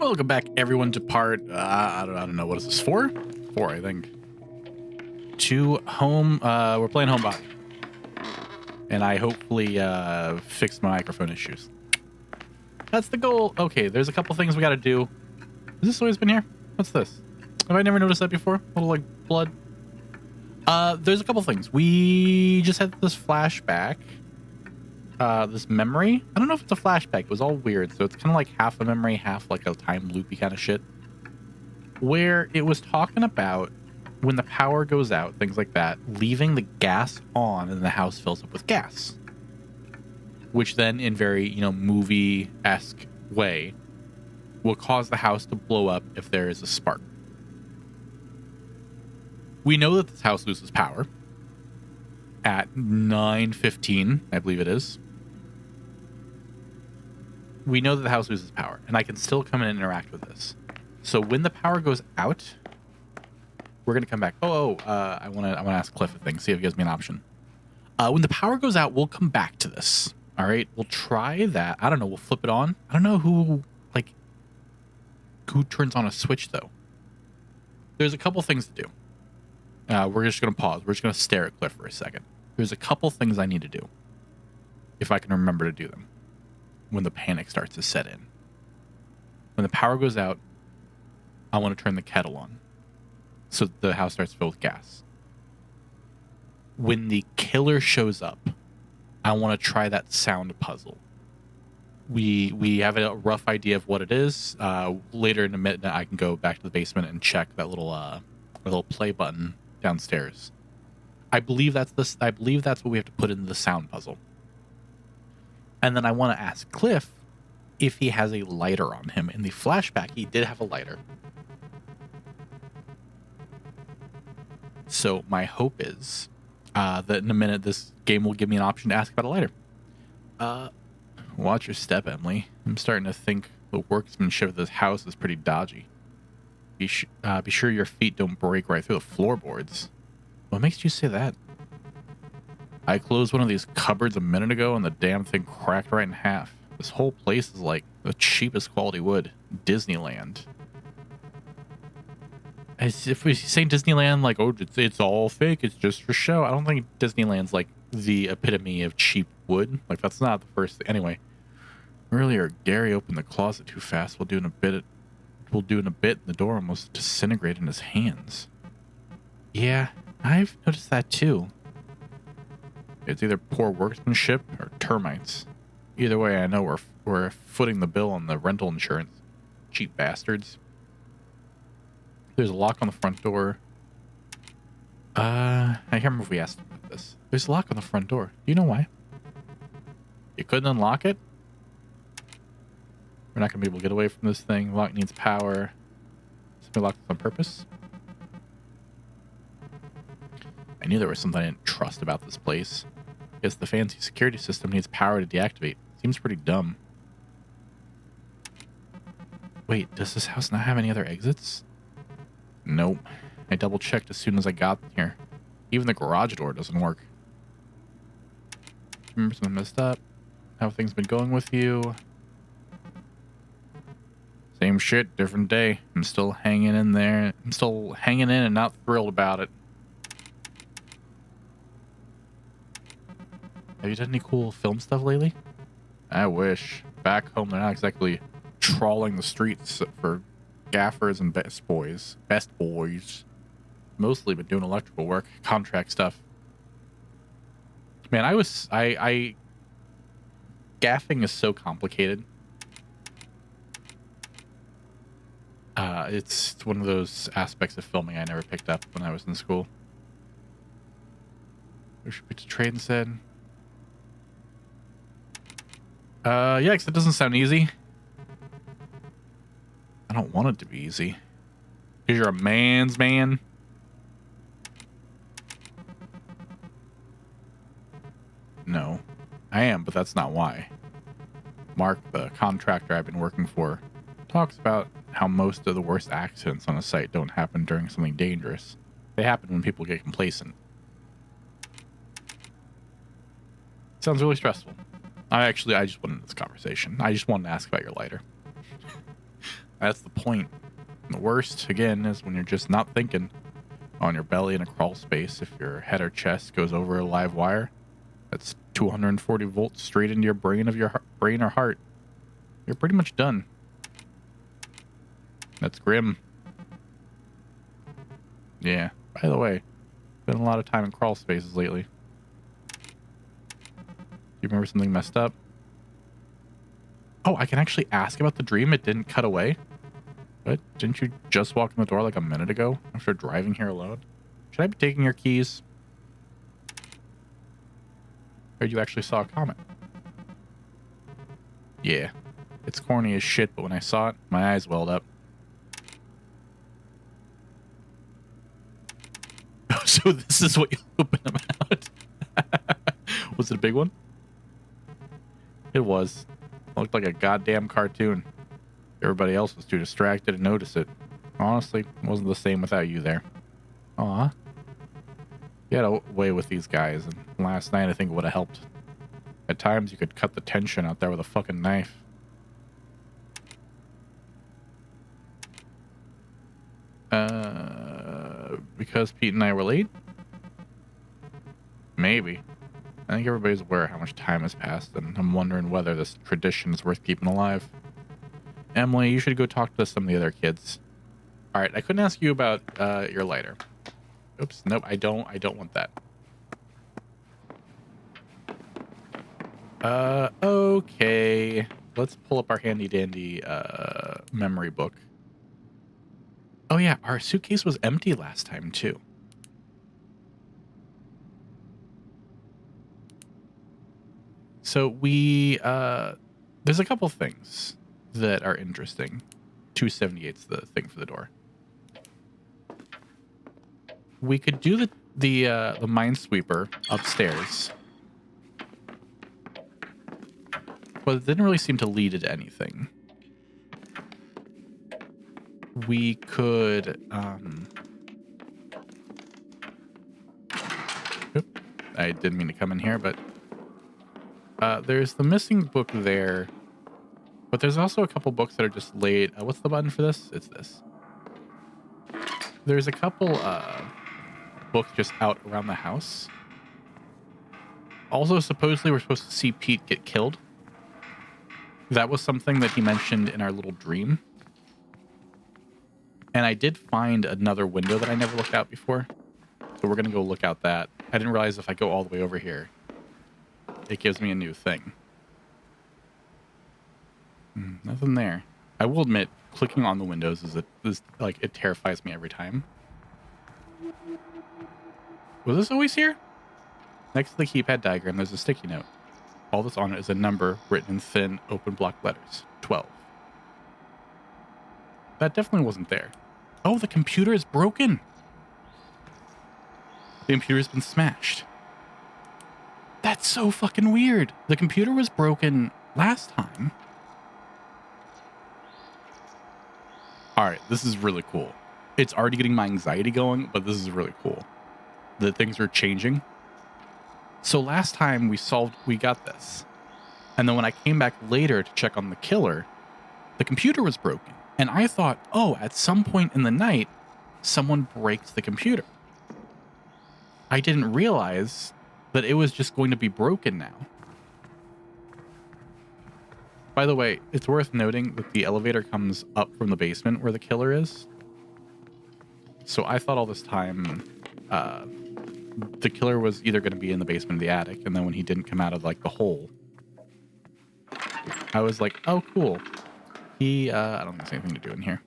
Welcome back, everyone, to part, I don't know, what is this, 4? 4, I think. To home, we're playing Homebody. And I hopefully, fixed my microphone issues. That's the goal. Okay, there's a couple things we gotta do. Has this always been here? What's this? Have I never noticed that before? A little, like, blood. There's a couple things. We just had this flashback. This memory. I don't know if it's a flashback. It was all weird. So it's kind of like half a memory, half like a time loopy kind of shit. Where it was talking about when the power goes out, things like that, leaving the gas on and the house fills up with gas. Which then, in very, movie-esque way, will cause the house to blow up if there is a spark. We know that this house loses power at 9:15, I believe it is. We know that the house loses power, and I can still come in and interact with this. So when the power goes out, we're gonna come back. I wanna ask Cliff a thing, see if he gives me an option. When the power goes out, we'll come back to this. All right, we'll try that. I don't know. We'll flip it on. I don't know who turns on a switch though. There's a couple things to do. We're just gonna pause. We're just gonna stare at Cliff for a second. There's a couple things I need to do, if I can remember to do them, when the panic starts to set in. When the power goes out, I want to turn the kettle on so the house starts filled with gas. When the killer shows up, I want to try that sound puzzle. We have a rough idea of what it is. Later in a minute, I can go back to the basement and check that little play button downstairs. I believe that's what we have to put into the sound puzzle. And then I want to ask Cliff if he has a lighter on him. In the flashback, he did have a lighter. So my hope is that in a minute, this game will give me an option to ask about a lighter. Watch your step, Emily. I'm starting to think the workmanship of this house is pretty dodgy. Be sure your feet don't break right through the floorboards. What makes you say that? I closed one of these cupboards a minute ago and the damn thing cracked right in half. This whole place is like the cheapest quality wood. Disneyland. As if we say Disneyland, like, oh, it's all fake, it's just for show. I don't think Disneyland's like the epitome of cheap wood. Like, that's not the first thing. Anyway, earlier, Gary opened the closet too fast. We'll do in a bit, and the door almost disintegrated in his hands. Yeah, I've noticed that too. It's either poor workmanship or termites. Either way, I know we're footing the bill on the rental insurance. Cheap bastards. There's a lock on the front door. I can't remember if we asked about this. There's a lock on the front door. Do you know why? You couldn't unlock it? We're not going to be able to get away from this thing. Lock needs power. Somebody locked this on purpose? I knew there was something I didn't trust about this place. Guess the fancy security system needs power to deactivate. Seems pretty dumb. Wait, does this house not have any other exits? Nope. I double checked as soon as I got here. Even the garage door doesn't work. Remember something messed up? How have things been going with you? Same shit, different day. I'm still hanging in there. I'm still hanging in and not thrilled about it. Have you done any cool film stuff lately? I wish. Back home, they're not exactly trawling the streets for gaffers and best boys. Mostly been doing electrical work, contract stuff. Man, gaffing is so complicated. It's one of those aspects of filming I never picked up when I was in school. We should be to trade instead. Yeah, because it doesn't sound easy. I don't want it to be easy. Because you're a man's man. No, I am, but that's not why. Mark, the contractor I've been working for, talks about how most of the worst accidents on a site don't happen during something dangerous. They happen when people get complacent. Sounds really stressful. I just wanted this conversation. I just wanted to ask about your lighter. That's the point. The worst, again, is when you're just not thinking on your belly in a crawl space. If your head or chest goes over a live wire, that's 240 volts straight into your brain brain or heart. You're pretty much done. That's grim. Yeah. By the way, been a lot of time in crawl spaces lately. Do you remember something messed up? Oh, I can actually ask about the dream. It didn't cut away. What? Didn't you just walk in the door like a minute ago after driving here alone? Should I be taking your keys? Or you actually saw a comment? Yeah. It's corny as shit, but when I saw it, my eyes welled up. So this is what you open them out. Was it a big one? It was. It looked like a goddamn cartoon. Everybody else was too distracted to notice it. Honestly, it wasn't the same without you there. Aw. You had a way with these guys, and last night I think it would have helped. At times you could cut the tension out there with a fucking knife. Because Pete and I were late? Maybe. I think everybody's aware how much time has passed, and I'm wondering whether this tradition is worth keeping alive. Emily, you should go talk to some of the other kids. All right, I couldn't ask you about your lighter. Oops, nope, I don't want that. Okay. Let's pull up our handy dandy memory book. Oh yeah, our suitcase was empty last time too. So we there's a couple things that are interesting. 278's the thing for the door. We could do the minesweeper upstairs, but it didn't really seem to lead to anything. We could I didn't mean to come in here, but there's the missing book there, but there's also a couple books that are just laid. What's the button for this? It's this. There's a couple books just out around the house. Also, supposedly we're supposed to see Pete get killed. That was something that he mentioned in our little dream. And I did find another window that I never looked out before. So we're going to go look out that. I didn't realize if I go all the way over here, it gives me a new thing. Nothing there. I will admit, clicking on the windows is like, it terrifies me every time. Was this always here? Next to the keypad diagram, there's a sticky note. All that's on it is a number written in thin, open block letters. 12. That definitely wasn't there. Oh, the computer is broken. The computer's been smashed. That's so fucking weird. The computer was broken last time. All right, this is really cool. It's already getting my anxiety going, but this is really cool. The things are changing. So last time we got this. And then when I came back later to check on the killer, the computer was broken. And I thought, oh, at some point in the night, someone breaks the computer. I didn't realize that it was just going to be broken now. By the way, it's worth noting that the elevator comes up from the basement where the killer is. So I thought all this time the killer was either going to be in the basement or the attic, and then when he didn't come out of like the hole, I was like, oh, cool. I don't think there's anything to do in here.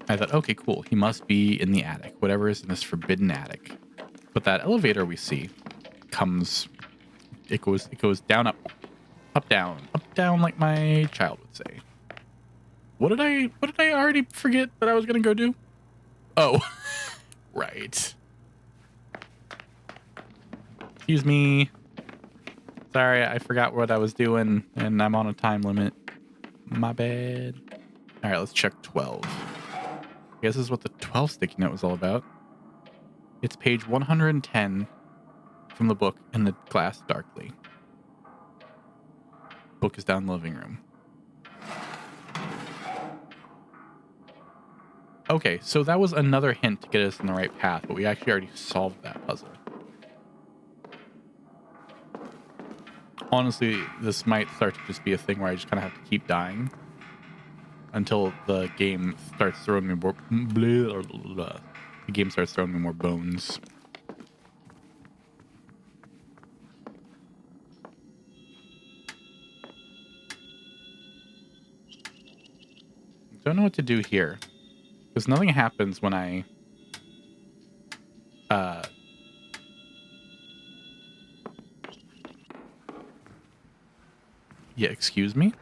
I thought, okay, cool. He must be in the attic, whatever is in this forbidden attic. But that elevator we see it goes down, up down, like my child would say. What did I already forget that I was going to go do? Oh, right. Excuse me. Sorry, I forgot what I was doing, and I'm on a time limit. My bad. All right, let's check 12. I guess this is what the 12 sticky note was all about. It's page 110 from the book in the glass darkly. Book is down in the living room. Okay, so that was another hint to get us in the right path, but we actually already solved that puzzle. Honestly, this might start to just be a thing where I just kind of have to keep dying until the game starts throwing me more. The game starts throwing me more bones. Don't know what to do here because nothing happens when I yeah, excuse me.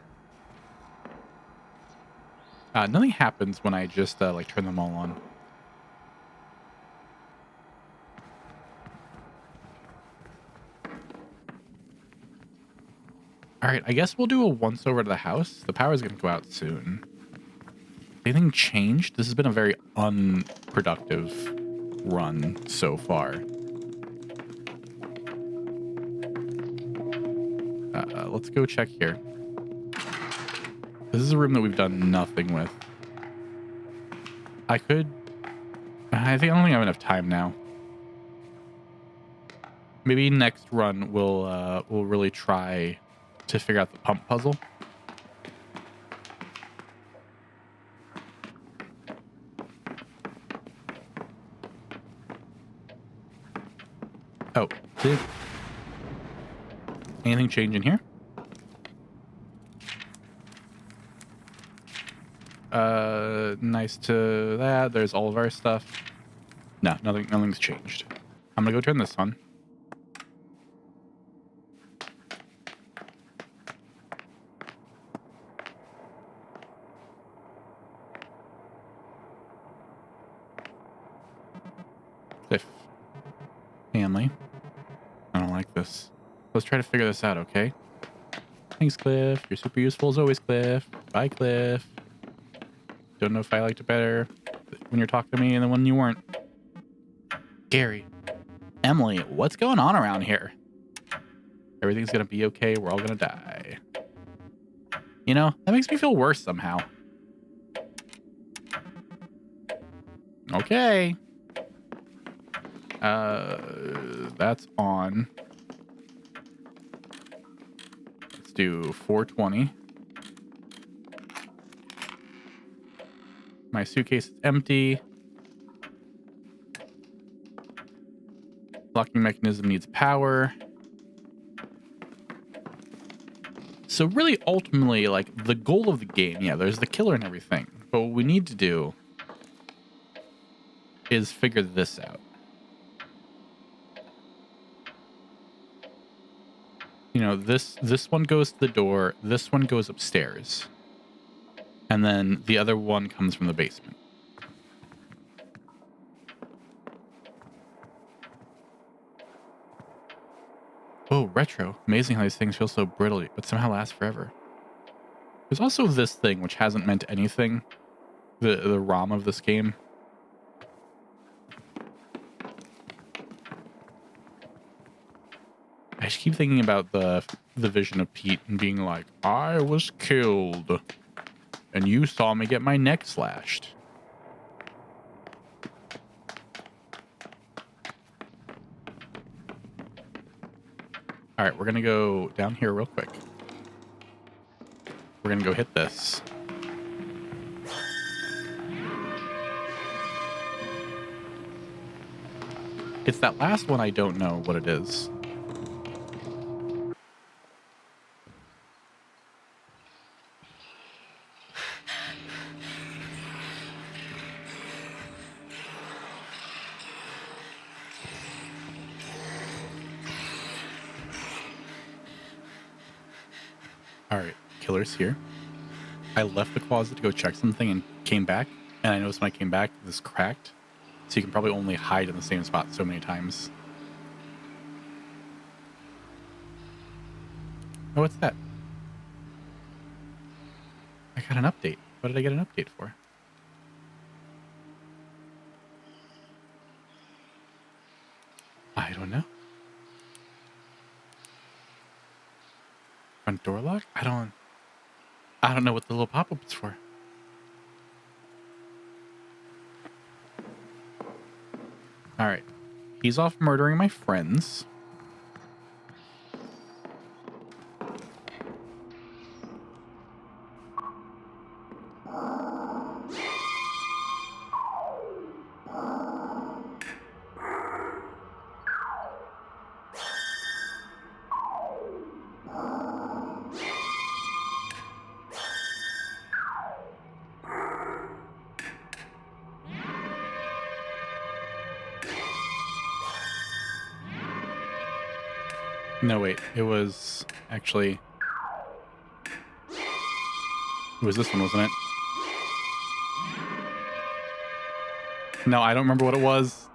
Nothing happens when I just like turn them all on. All right, I guess we'll do a once over to the house. The power's gonna go out soon. Anything changed? This has been a very unproductive run so far. Let's go check here. This is a room that we've done nothing with. I think I don't think I have enough time now. Maybe next run we'll really try to figure out the pump puzzle. Oh, did anything change in here? Nice to that. There's all of our stuff. No, nothing's changed. I'm gonna go turn this on. Cliff. Family. I don't like this. Let's try to figure this out, okay? Thanks, Cliff. You're super useful as always, Cliff. Bye, Cliff. Don't know if I liked it better when you're talking to me than when you weren't. Gary. Emily, what's going on around here? Everything's gonna be okay. We're all gonna die. You know, that makes me feel worse somehow. Okay. That's on. Let's do 420. My suitcase is empty. Locking mechanism needs power. So really, ultimately, like, the goal of the game, yeah, there's the killer and everything. But what we need to do is figure this out. You know, this one goes to the door, this one goes upstairs. And then the other one comes from the basement. Oh, retro. Amazing how these things feel so brittle, but somehow last forever. There's also this thing which hasn't meant anything. The ROM of this game. I just keep thinking about the vision of Pete and being like, I was killed. And you saw me get my neck slashed. All right, we're going to go down here real quick. We're going to go hit this. It's that last one I don't know what it is. All right, killer's here. I left the closet to go check something and came back. And I noticed when I came back, this cracked. So you can probably only hide in the same spot so many times. Oh, what's that? I got an update. What did I get an update for? I don't know. Front door lock? I don't know what the little pop-up is for. All right. He's off murdering my friends. No, wait. It was actually... It was this one, wasn't it? No, I don't remember what it was.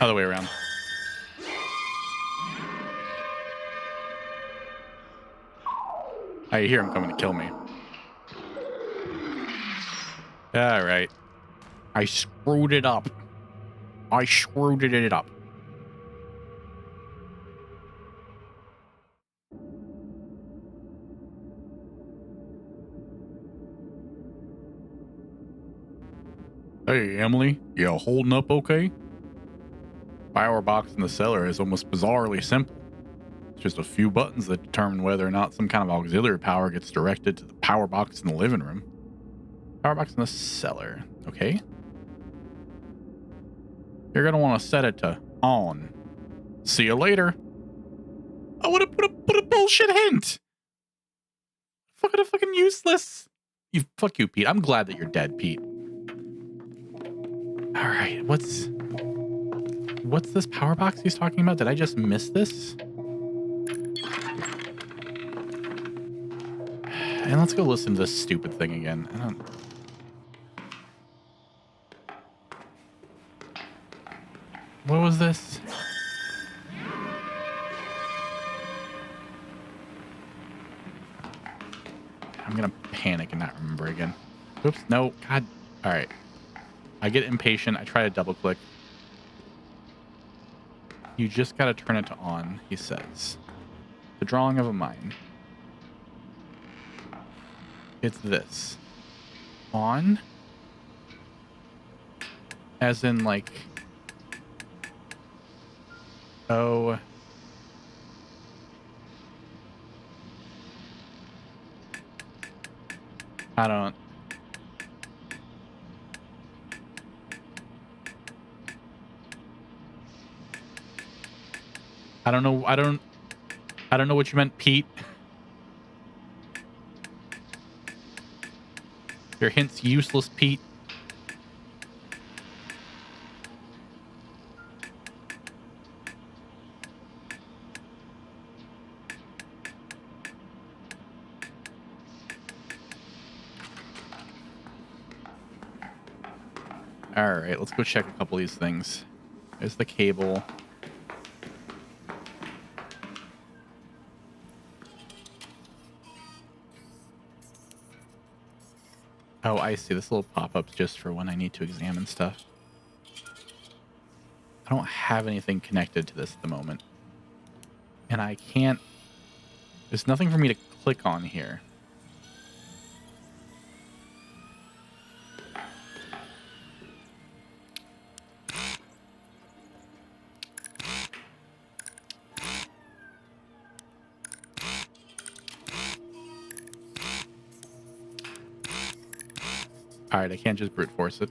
Other way around. I hear him coming to kill me. All right. I screwed it up. I screwed it up. Hey, Emily. You holding up okay? Power box in the cellar is almost bizarrely simple. It's just a few buttons that determine whether or not some kind of auxiliary power gets directed to the power box in the living room. Power box in the cellar. Okay. You're going to want to set it to on. See you later. I want to put a bullshit hint. Fucking useless. Fuck you, Pete. I'm glad that you're dead, Pete. All right. What's this power box he's talking about? Did I just miss this? And let's go listen to this stupid thing again. What was this? I'm gonna panic and not remember again. Oops, no, God. All right. I get impatient. I try to double click. You just gotta turn it to on, he says. The drawing of a mine. It's this. On. As in, like... Oh... I don't know. I don't know what you meant, Pete. Your hint's useless, Pete. All right, let's go check a couple of these things. There's the cable. Oh, I see. This little pop-up's just for when I need to examine stuff. I don't have anything connected to this at the moment. And I can't... There's nothing for me to click on here. Alright, I can't just brute force it.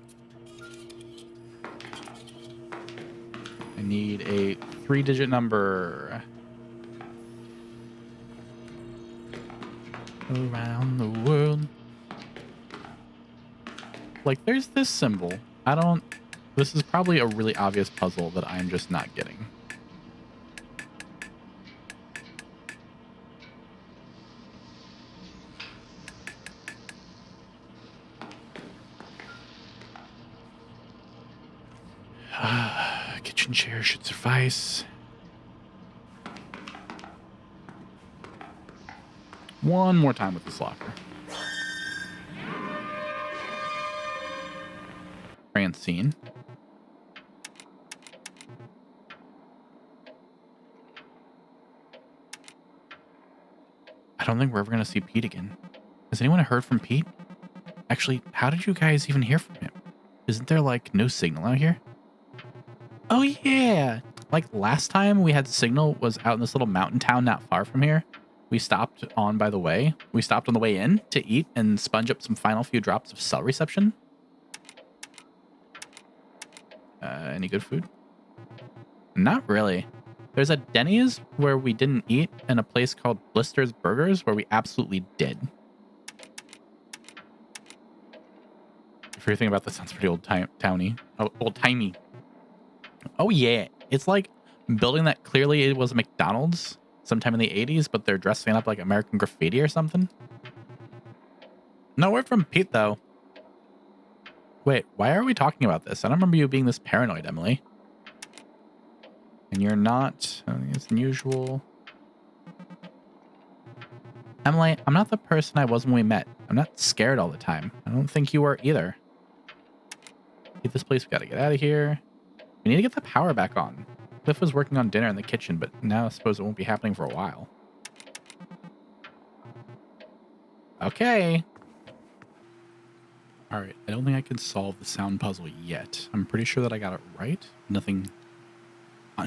I need a 3-digit number. Around the world. Like, there's this symbol. This is probably a really obvious puzzle that I'm just not getting. Kitchen chair should suffice. one more time with this locker. Francine. I don't think we're ever going to see Pete again. Has anyone heard from Pete? Actually, how did you guys even hear from him? Isn't there, like, no signal out here? Oh, yeah. Like, last time we had signal was out in this little mountain town not far from here. We stopped on by the way. We stopped on the way in to eat and sponge up some final few drops of cell reception. Any good food? Not really. There's a Denny's where we didn't eat and a place called Blister's Burgers where we absolutely did. If you're thinking about this, sounds pretty old-timey. Oh, old-timey. Oh, yeah. It's like building that clearly it was a McDonald's sometime in the 80s, but they're dressing it up like American Graffiti or something. No word from Pete, though. Wait, why are we talking about this? I don't remember you being this paranoid, Emily. And you're not. I think it's unusual. Emily, I'm not the person I was when we met. I'm not scared all the time. I don't think you were either. Leave this place. We gotta get out of here. We need to get the power back on. Cliff was working on dinner in the kitchen, but now I suppose it won't be happening for a while. Okay. All right. I don't think I can solve the sound puzzle yet. I'm pretty sure that I got it right. Nothing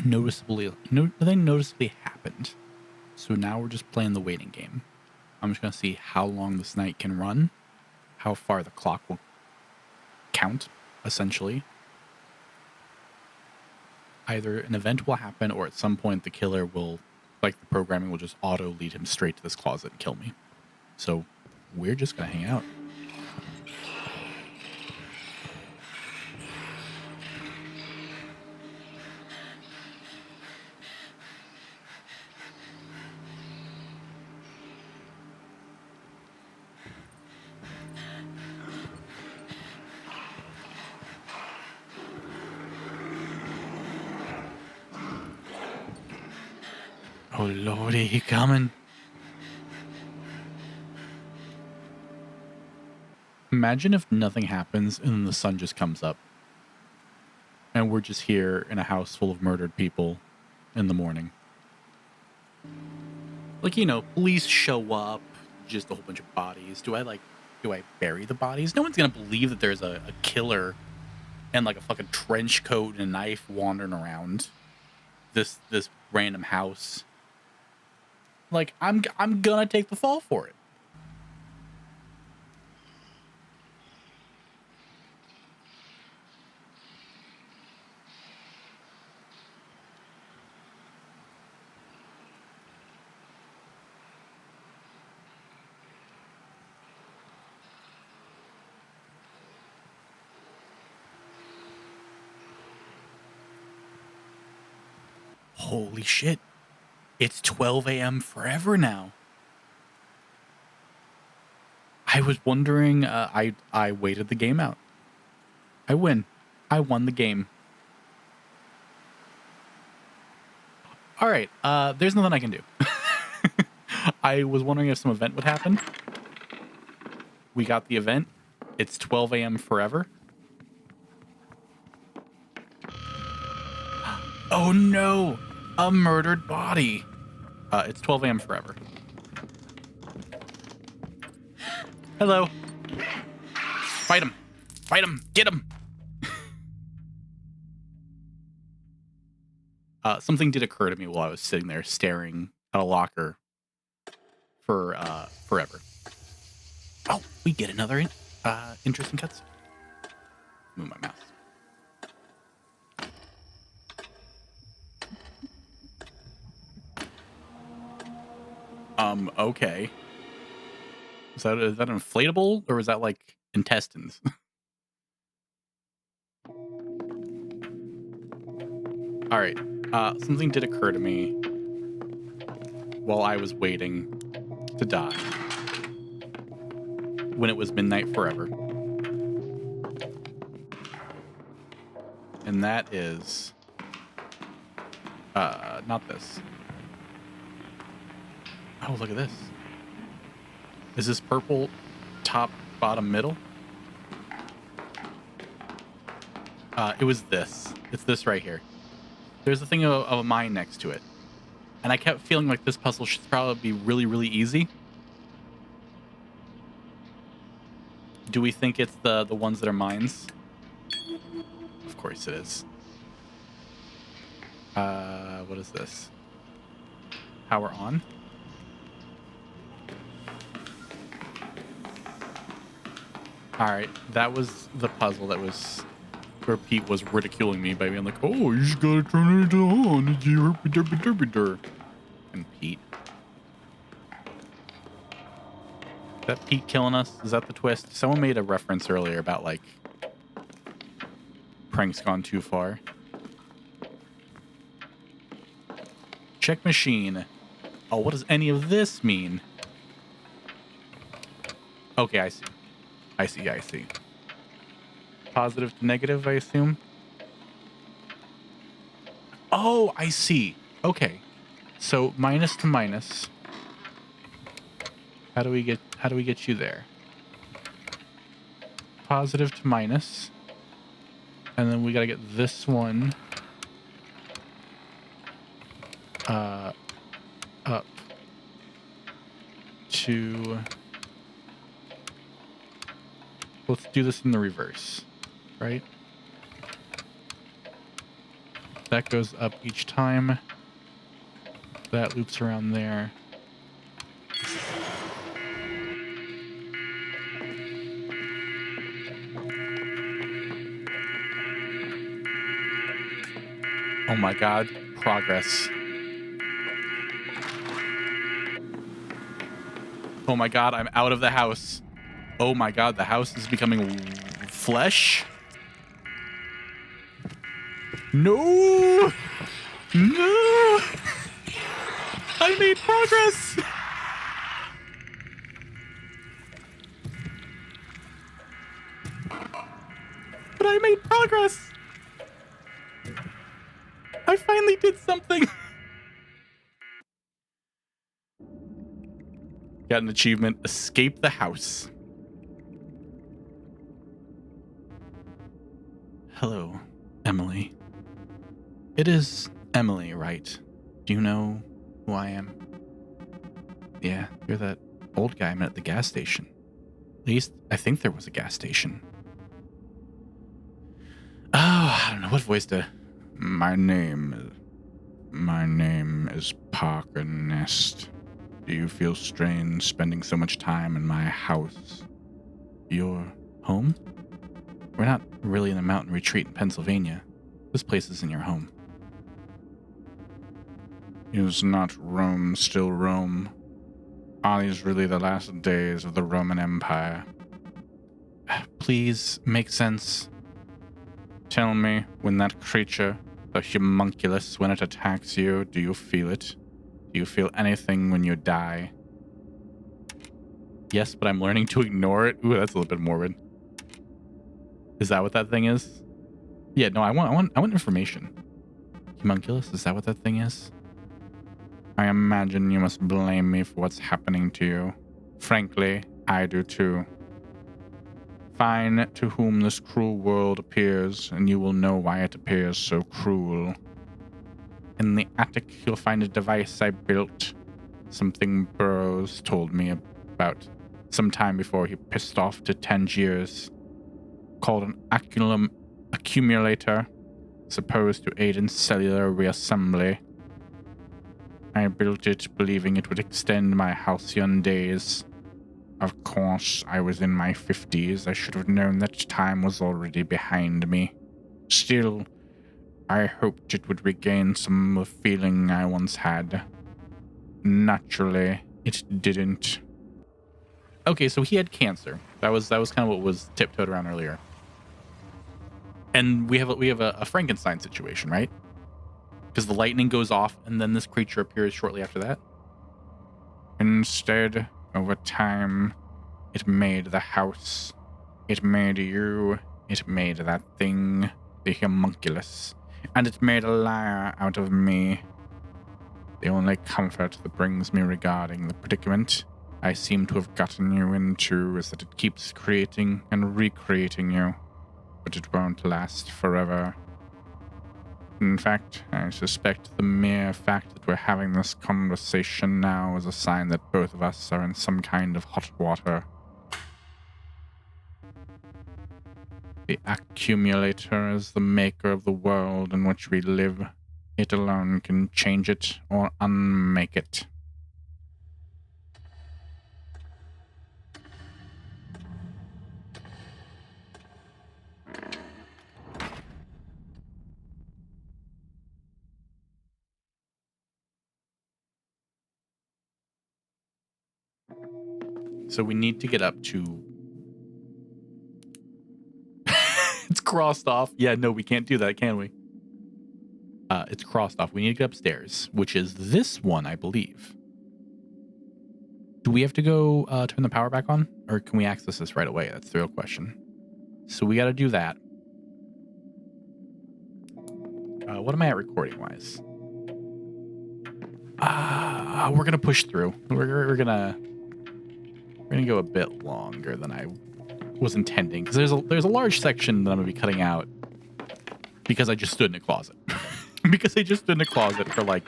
noticeably happened. So now we're just playing the waiting game. I'm just going to see how long this night can run, how far the clock will count, essentially. Either an event will happen or at some point the killer will, like the programming, will just auto lead him straight to this closet and kill me. So we're just going to hang out. Oh, Lordy, he coming. Imagine if nothing happens and then the sun just comes up. And we're just here in a house full of murdered people in the morning. Like, you know, police show up, just a whole bunch of bodies. Do I bury the bodies? No one's going to believe that there's a killer and like a fucking trench coat and a knife wandering around this random house. Like, I'm gonna take the fall for it. Holy shit. It's 12 a.m. forever now. I was wondering, I waited the game out. I win. I won the game. All right, there's nothing I can do. I was wondering if some event would happen. We got the event. It's 12 a.m. forever. Oh no! A murdered body. It's 12 a.m. forever. Hello. Fight him. Fight him. Get him. Something did occur to me while I was sitting there staring at a locker for forever. Oh, we get another interesting cutscene. Move my mouse. Okay. Is that inflatable or is that like intestines? All right. Something did occur to me while I was waiting to die when it was midnight forever. And that is not this. Oh, look at this. Is this purple top, bottom, middle? It was this. It's this right here. There's a thing of a mine next to it. And I kept feeling like this puzzle should probably be really, really easy. Do we think it's the ones that are mines? Of course it is. What is this? Power on. All right, that was the puzzle that was where Pete was ridiculing me by being like, "Oh, you just gotta turn it on." And Pete. Is that Pete killing us? Is that the twist? Someone made a reference earlier about like pranks gone too far. Check machine. Oh, what does any of this mean? Okay, I see. I see. Positive to negative, I assume. Oh, I see. Okay. So minus to minus. How do we get you there? Positive to minus. And then we gotta get this one up to, let's do this in the reverse, right? That goes up each time. That loops around there. Oh my god, progress. Oh my god, I'm out of the house. Oh my god, the house is becoming flesh. No! No! I made progress! But I made progress! I finally did something! Got an achievement. Escape the house. Hello, Emily. It is Emily, right? Do you know who I am? Yeah, you're that old guy I met at the gas station. At least, I think there was a gas station. Oh, I don't know what voice to... My name is Parker Nest. Do you feel strange spending so much time in my house? Your home? We're not really in a mountain retreat in Pennsylvania. This place isn't your home. Is not Rome still Rome? Are these really the last days of the Roman Empire? Please, make sense. Tell me, when that creature, the homunculus, when it attacks you, do you feel it? Do you feel anything when you die? Yes, but I'm learning to ignore it. Ooh, that's a little bit morbid. Is that what that thing is? Yeah, no, I want information. Homunculus, is that what that thing is? I imagine you must blame me for what's happening to you. Frankly, I do too. Find to whom this cruel world appears, and you will know why it appears so cruel. In the attic, you'll find a device I built. Something Burroughs told me about some time before he pissed off to Tangiers. Called an accumulator, supposed to aid in cellular reassembly. I built it believing it would extend my halcyon days. Of course, I was in my 50s. I should have known that time was already behind me. Still, I hoped it would regain some of the feeling I once had. Naturally, it didn't. Okay, so he had cancer. That was kind of what was tiptoed around earlier. And we have a Frankenstein situation, right? Because the lightning goes off, and then this creature appears shortly after that. Instead, over time, it made the house. It made you. It made that thing, the homunculus. And it made a liar out of me. The only comfort that brings me regarding the predicament I seem to have gotten you into is that it keeps creating and recreating you, but it won't last forever. In fact, I suspect the mere fact that we're having this conversation now is a sign that both of us are in some kind of hot water. The accumulator is the maker of the world in which we live. It alone can change it or unmake it. So we need to get up to... It's crossed off. Yeah, no, we can't do that, can we? It's crossed off. We need to get upstairs, which is this one, I believe. Do we have to go turn the power back on? Or can we access this right away? That's the real question. So we got to do that. What am I at recording-wise? We're going to push through. We're going to go a bit longer than I was intending. Because there's a large section that I'm going to be cutting out because I just stood in a closet. Because I just stood in a closet for like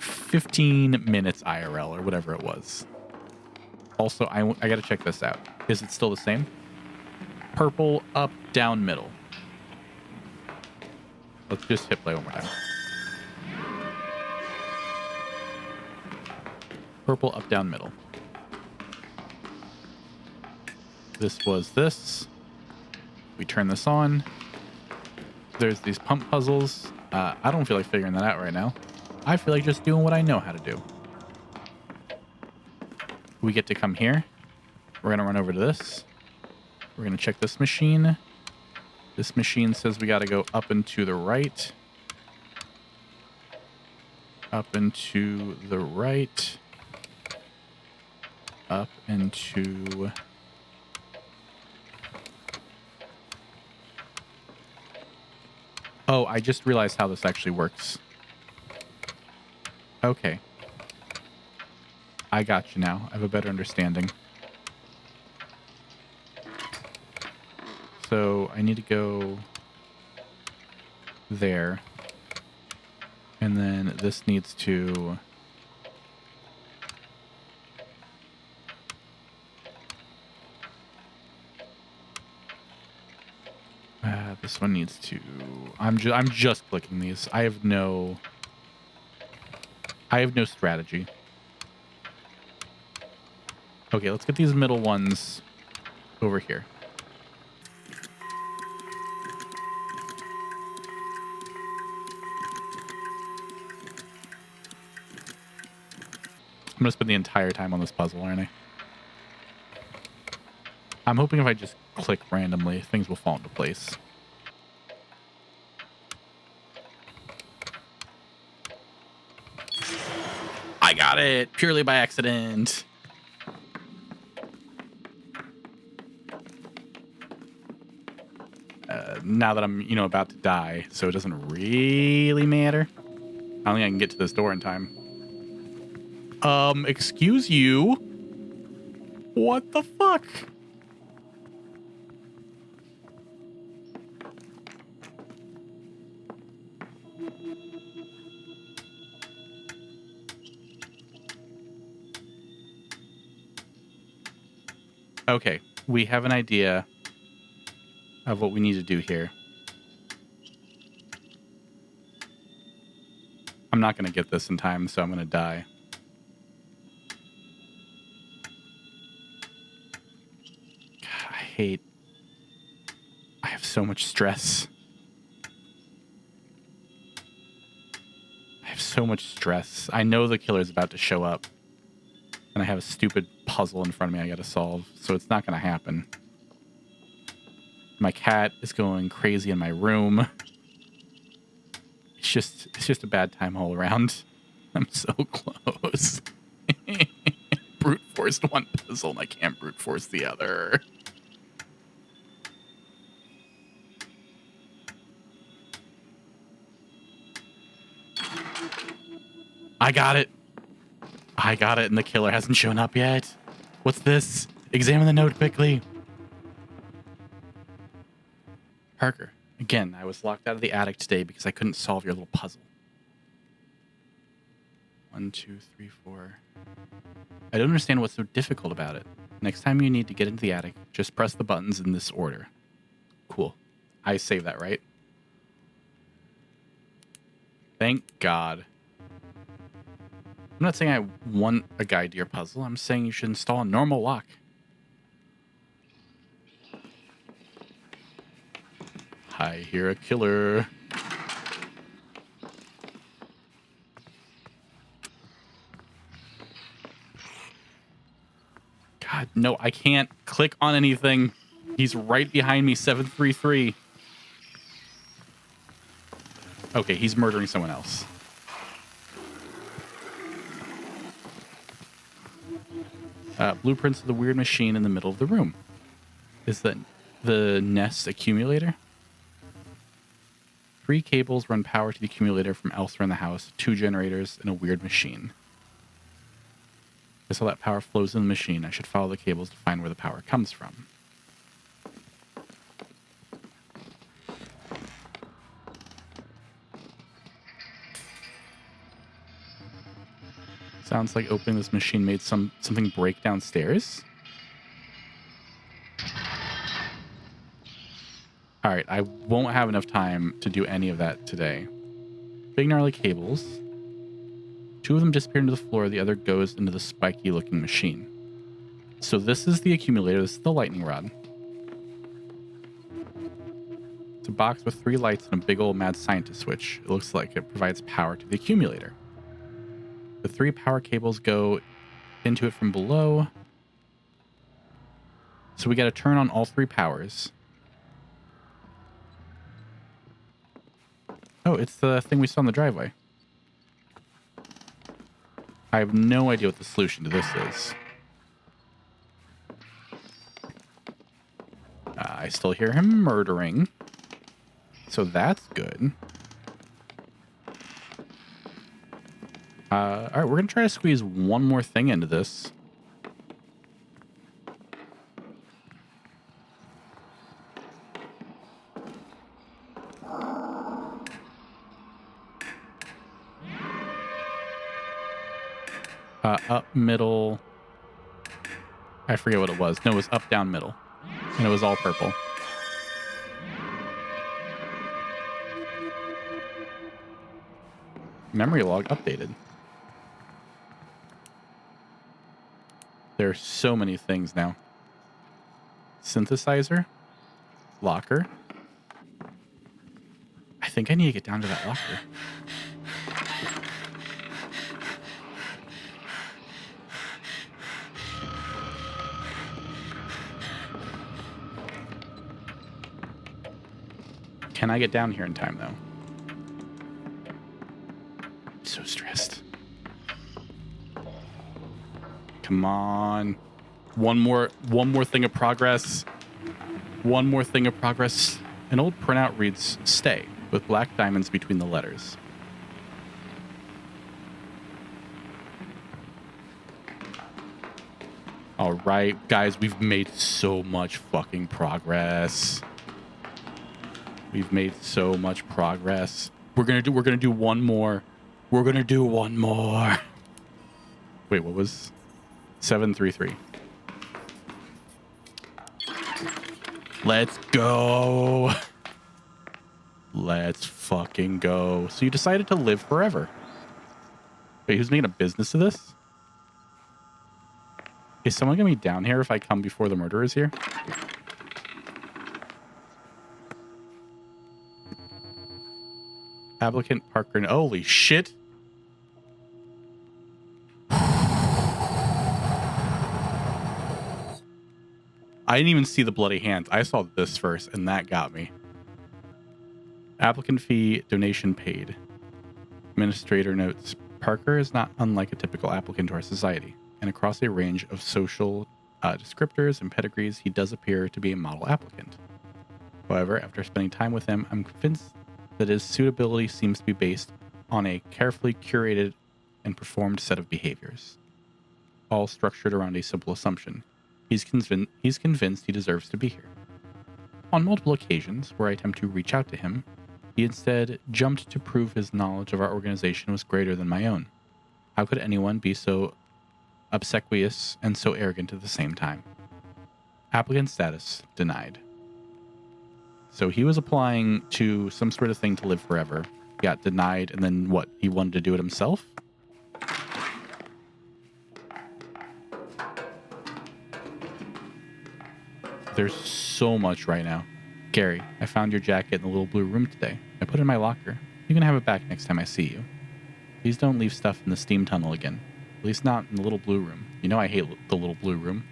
15 minutes IRL or whatever it was. Also, I got to check this out. Is it still the same? Purple, up, down, middle. Let's just hit play one more time. Purple, up, down, middle. This was this. We turn this on. There's these pump puzzles. I don't feel like figuring that out right now. I feel like just doing what I know how to do. We get to come here. We're going to run over to this. We're going to check this machine. This machine says we got to go up and to the right. Up and to the right. Up and to... Oh, I just realized how this actually works. Okay. I got you now. I have a better understanding. So I need to go there. And then this needs to... this one needs to... I'm just clicking these. I have no strategy. Okay, let's get these middle ones over here. I'm gonna spend the entire time on this puzzle, aren't I? I'm hoping if I just click randomly, things will fall into place. I got it purely by accident. Now that I'm, about to die, so it doesn't really matter. I don't think I can get to this door in time. Excuse you? What the fuck? Okay, we have an idea of what we need to do here. I'm not going to get this in time, so I'm going to die. God, I have so much stress. I have so much stress. I know the killer's about to show up. And I have a stupid puzzle in front of me I got to solve, so it's not going to happen. My cat is going crazy in my room. It's just a bad time all around. I'm so close. Brute forced one puzzle and I can't brute force the other. I got it. And the killer hasn't shown up yet. What's this? Examine the note quickly. Parker, again, I was locked out of the attic today because I couldn't solve your little puzzle. 1, 2, 3, 4. I don't understand what's so difficult about it. Next time you need to get into the attic, just press the buttons in this order. Cool. I saved that, right? Thank God. I'm not saying I want a guide to your puzzle. I'm saying you should install a normal lock. I hear a killer. God, no, I can't click on anything. He's right behind me, 733. Okay, he's murdering someone else. Blueprints of the weird machine in the middle of the room. Is that the Nest accumulator? 3 cables run power to the accumulator from elsewhere in the house, 2 generators, and a weird machine. I saw that power flows in the machine. I should follow the cables to find where the power comes from. Sounds like opening this machine made something break downstairs. All right, I won't have enough time to do any of that today. Big gnarly cables. 2 of them disappear into the floor. The other goes into the spiky looking machine. So this is the accumulator. This is the lightning rod. It's a box with 3 lights and a big old mad scientist switch. It looks like it provides power to the accumulator. The 3 power cables go into it from below. So we got to turn on all 3 powers. Oh, it's the thing we saw in the driveway. I have no idea what the solution to this is. I still hear him murdering. So that's good. All right, we're going to try to squeeze one more thing into this. Up, middle. I forget what it was. No, it was up, down, middle. And it was all purple. Memory log updated. There are so many things now. Synthesizer. Locker. I think I need to get down to that locker. Can I get down here in time, though? I'm so stressed. Come on. One more thing of progress. One more thing of progress. An old printout reads, "Stay," with black diamonds between the letters. All right, guys, we've made so much fucking progress. We've made so much progress. We're gonna do one more. We're gonna do one more. Wait, what was 733? Let's go. Let's fucking go. So you decided to live forever. Wait, who's making a business of this? Is someone gonna be down here if I come before the murderer is here? Applicant Parker. Holy shit. I didn't even see the bloody hands. I saw this first, and that got me. Applicant fee, donation paid. Administrator notes, Parker is not unlike a typical applicant to our society, and across a range of social descriptors and pedigrees, he does appear to be a model applicant. However, after spending time with him, I'm convinced that his suitability seems to be based on a carefully curated and performed set of behaviors. all structured around a simple assumption. He's convinced he deserves to be here. On multiple occasions, where I attempt to reach out to him, he instead jumped to prove his knowledge of our organization was greater than my own. How could anyone be so obsequious and so arrogant at the same time? Applicant status denied. So he was applying to some sort of thing to live forever. Got denied, and then what? He wanted to do it himself? There's so much right now. Gary, I found your jacket in the little blue room today. I put it in my locker. You can have it back next time I see you. Please don't leave stuff in the steam tunnel again. At least not in the little blue room. You know I hate the little blue room.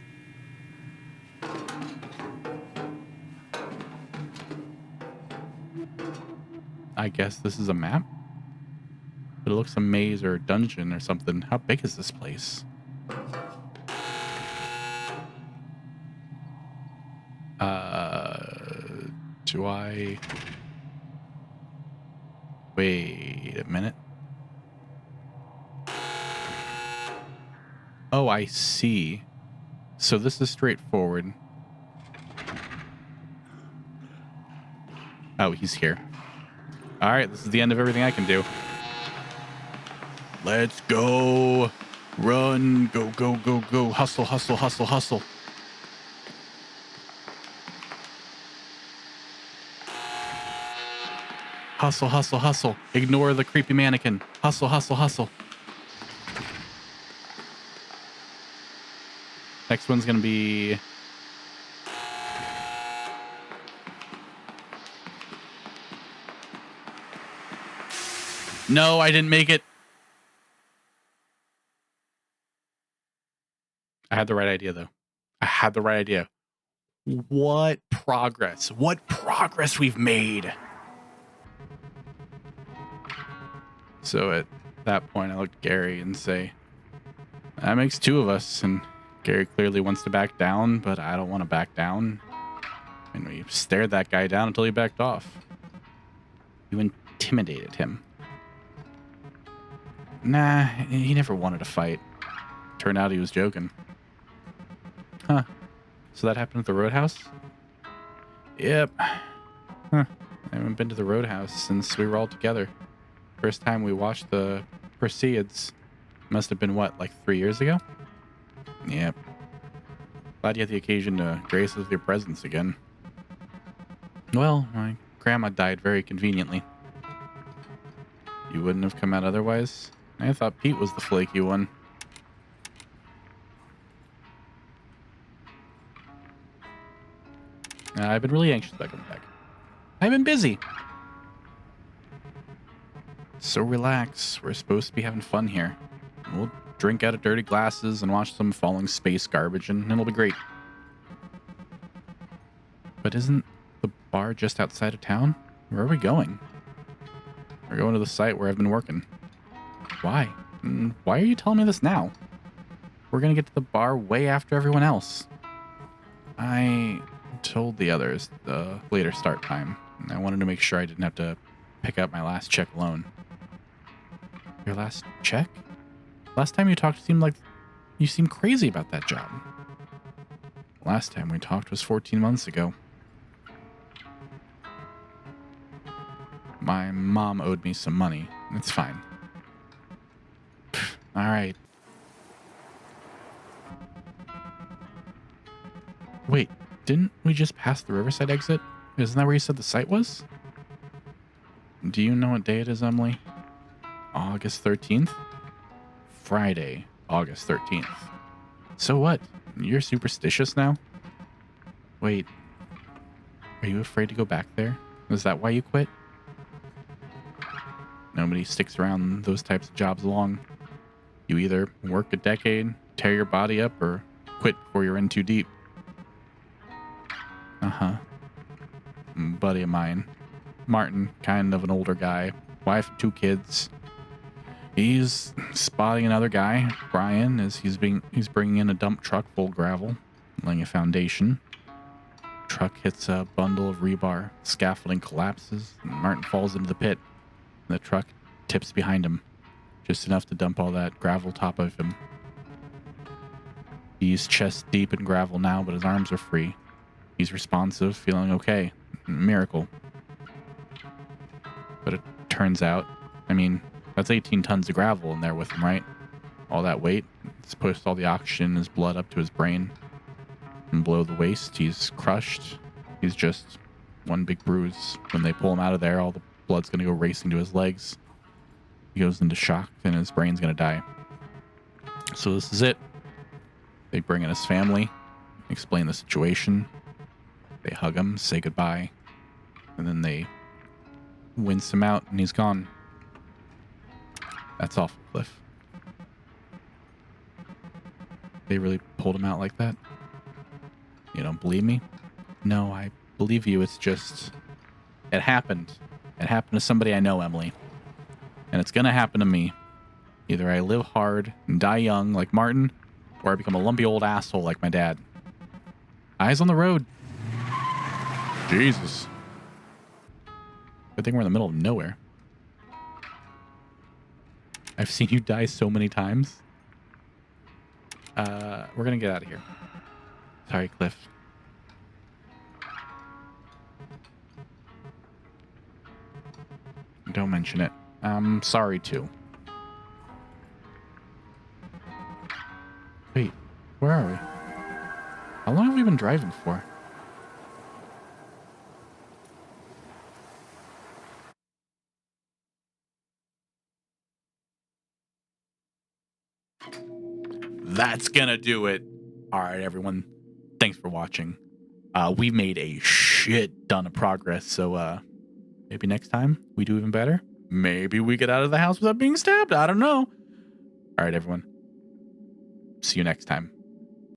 I guess this is a map? But it looks a maze or a dungeon or something. How big is this place? Do I... Wait a minute. Oh, I see. So this is straightforward. Oh, he's here. All right, this is the end of everything I can do. Let's go. Run. Go, go, go, go. Hustle, hustle, hustle, hustle. Hustle, hustle, hustle. Ignore the creepy mannequin. Hustle, hustle, hustle. Next one's going to be... No, I didn't make it. I had the right idea, though. I had the right idea. What progress? What progress we've made. So at that point, I look at Gary and say, that makes two of us. And Gary clearly wants to back down, but I don't want to back down. And we stared that guy down until he backed off. You intimidated him. Nah, he never wanted to fight. Turned out he was joking. Huh. So that happened at the Roadhouse? Yep. Huh. I haven't been to the Roadhouse since we were all together. First time we watched the Perseids must have been, what, like 3 years ago? Yep. Glad you had the occasion to grace us with your presence again. Well, my grandma died very conveniently. You wouldn't have come out otherwise? I thought Pete was the flaky one. I've been really anxious about coming back. I've been busy. So relax. We're supposed to be having fun here. We'll drink out of dirty glasses and watch some falling space garbage, and it'll be great. But isn't the bar just outside of town? Where are we going? We're going to the site where I've been working. Why? Why are you telling me this now? We're going to get to the bar way after everyone else. I told the others the later start time. I wanted to make sure I didn't have to pick up my last check alone. Your last check? Last time you talked, it seemed like you seemed crazy about that job. Last time we talked was 14 months ago. My mom owed me some money. It's fine. All right. Wait, didn't we just pass the Riverside exit? Isn't that where you said the site was? Do you know what day it is, Emily? August 13th? Friday, August 13th. So what? You're superstitious now? Wait. Are you afraid to go back there? Is that why you quit? Nobody sticks around those types of jobs long. You either work a decade, tear your body up, or quit before you're in too deep. Uh-huh. Buddy of mine. Martin, kind of an older guy. Wife and 2 kids. He's spotting another guy, Brian, as he's bringing in a dump truck full of gravel, laying a foundation. Truck hits a bundle of rebar. Scaffolding collapses, and Martin falls into the pit. The truck tips behind him, just enough to dump all that gravel top of him. He's chest deep in gravel now, but his arms are free. He's responsive, feeling okay. Miracle. But it turns out, I mean, that's 18 tons of gravel in there with him, right? All that weight. It's pushed all the oxygen in his blood up to his brain. And below the waist, he's crushed. He's just one big bruise. When they pull him out of there, all the blood's going to go racing to his legs. He goes into shock, and his brain's going to die. So this is it. They bring in his family, explain the situation. They hug him, say goodbye, and then they wince him out, and he's gone. That's awful, Cliff. They really pulled him out like that? You don't believe me? No, I believe you. It's just... It happened. It happened to somebody I know, Emily. And it's gonna happen to me. Either I live hard and die young, like Martin, or I become a lumpy old asshole like my dad. Eyes on the road. Jesus. Good thing we're in the middle of nowhere. I've seen you die so many times. We're gonna get out of here. Sorry, Cliff. Don't mention it. I'm sorry, too. Wait, where are we? How long have we been driving for? That's gonna do it. All right, everyone. Thanks for watching. We made a shit ton of progress, so maybe next time we do even better. Maybe we get out of the house without being stabbed. I don't know. All right, everyone. See you next time.